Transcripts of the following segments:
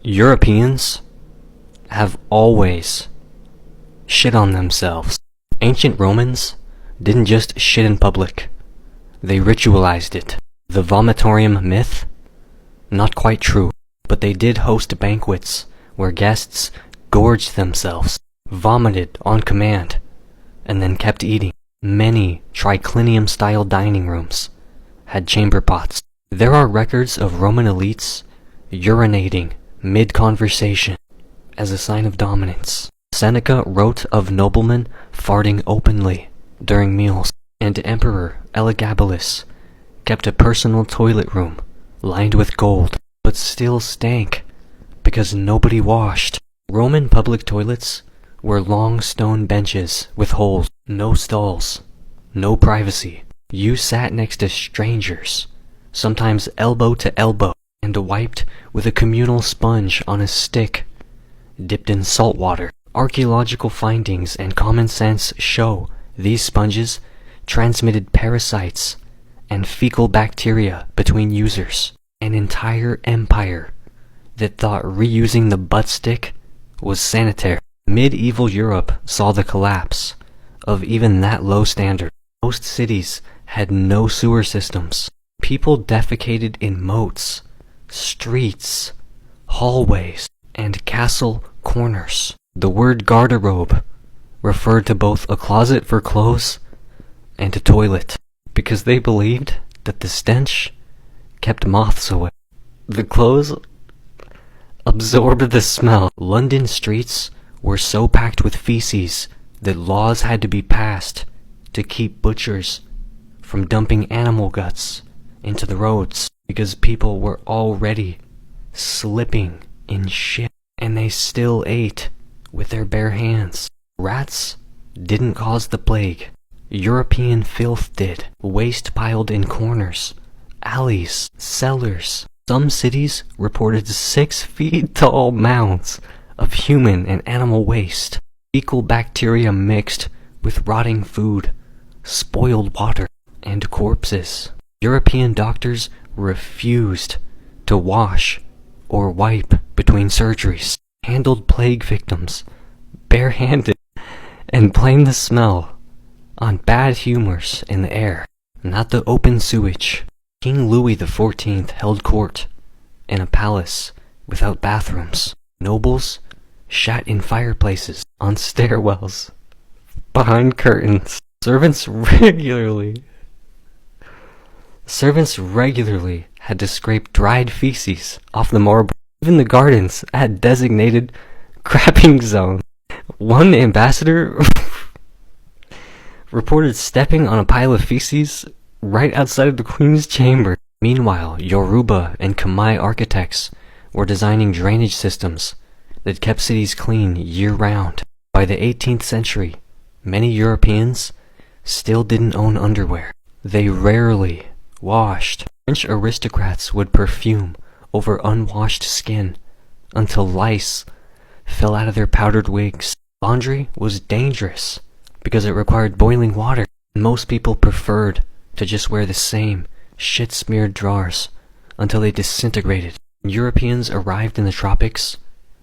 Europeans have always shit on themselves. Ancient Romans didn't just shit in public, they ritualized it. The vomitorium myth? Not quite true, but they did host banquets where guests gorged themselves, vomited on command, and then kept eating. Many triclinium-style dining rooms had chamber pots. There are records of Roman elites urinating mid-conversation as a sign of dominance. Seneca wrote of noblemen farting openly during meals, and Emperor Elagabalus kept a personal toilet room lined with gold, but still stank because nobody washed. Roman public toilets were long stone benches with holes, no stalls, no privacy. You sat next to strangers, sometimes elbow to elbow, and wiped with a communal sponge on a stick dipped in salt water. Archaeological findings and common sense show these sponges transmitted parasites and fecal bacteria between users. An entire empire that thought reusing the butt stick was sanitary. Medieval Europe saw the collapse of even that low standard. Most cities had no sewer systems. People defecated in moats, streets, hallways, and castle corners. The word garderobe referred to both a closet for clothes and a toilet, because they believed that the stench kept moths away. The clothes absorbed the smell. London streets were so packed with feces that laws had to be passed to keep butchers from dumping animal guts into the roads, because people were already slipping in shit, and they still ate with their bare hands. Rats didn't cause the plague. European filth did. Waste piled in corners, alleys, cellars. Some cities reported 6 feet tall mounds of human and animal waste. Fecal bacteria mixed with rotting food, spoiled water, and corpses. European doctors refused to wash or wipe between surgeries, handled plague victims barehanded, and blamed the smell on bad humors in the air, not the open sewage. King Louis XIV held court in a palace without bathrooms. Nobles shat in fireplaces, on stairwells, behind curtains. Servants regularly had to scrape dried feces off the marble. Even the gardens had designated crapping zones. One ambassador reported stepping on a pile of feces right outside of the Queen's chamber. Meanwhile, Yoruba and Khmer architects were designing drainage systems that kept cities clean year-round. By the 18th century, many Europeans still didn't own underwear. They rarely washed. French aristocrats would perfume over unwashed skin until lice fell out of their powdered wigs. Laundry was dangerous because it required boiling water. Most people preferred to just wear the same shit-smeared drawers until they disintegrated. When Europeans arrived in the tropics,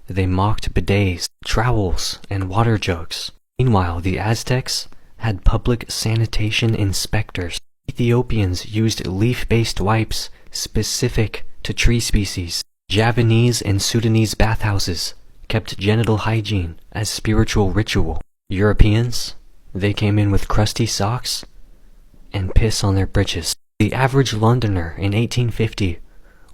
they mocked bidets, trowels, and water jugs. Meanwhile, the Aztecs had public sanitation inspectors. Ethiopians used leaf-based wipes specific to tree species. Javanese and Sudanese bathhouses kept genital hygiene as spiritual ritual. Europeans, they came in with crusty socks and piss on their britches. The average Londoner in 1850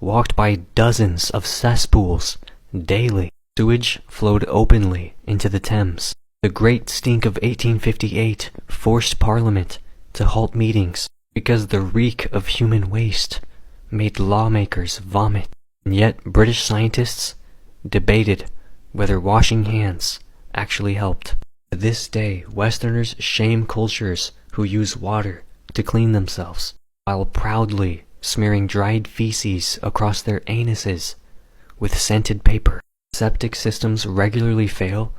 walked by dozens of cesspools daily. Sewage flowed openly into the Thames. The Great Stink of 1858 forced Parliament to halt meetings because the reek of human waste made lawmakers vomit. And yet British scientists debated whether washing hands actually helped. To this day, Westerners shame cultures who use water to clean themselves, while proudly smearing dried feces across their anuses with scented paper. Septic systems regularly fail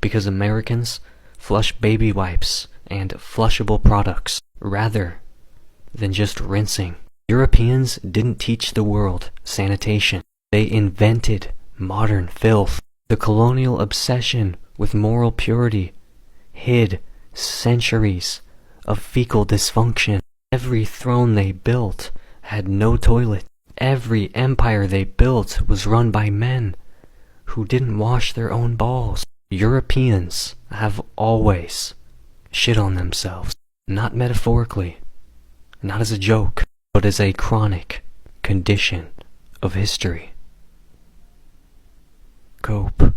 because Americans flush baby wipes and flushable products rather than just rinsing. Europeans didn't teach the world sanitation. They invented modern filth. The colonial obsession with moral purity hid centuries of fecal dysfunction. Every throne they built had no toilet. Every empire they built was run by men who didn't wash their own balls. Europeans have always shit on themselves, not metaphorically, not as a joke, but as a chronic condition of history. Cope.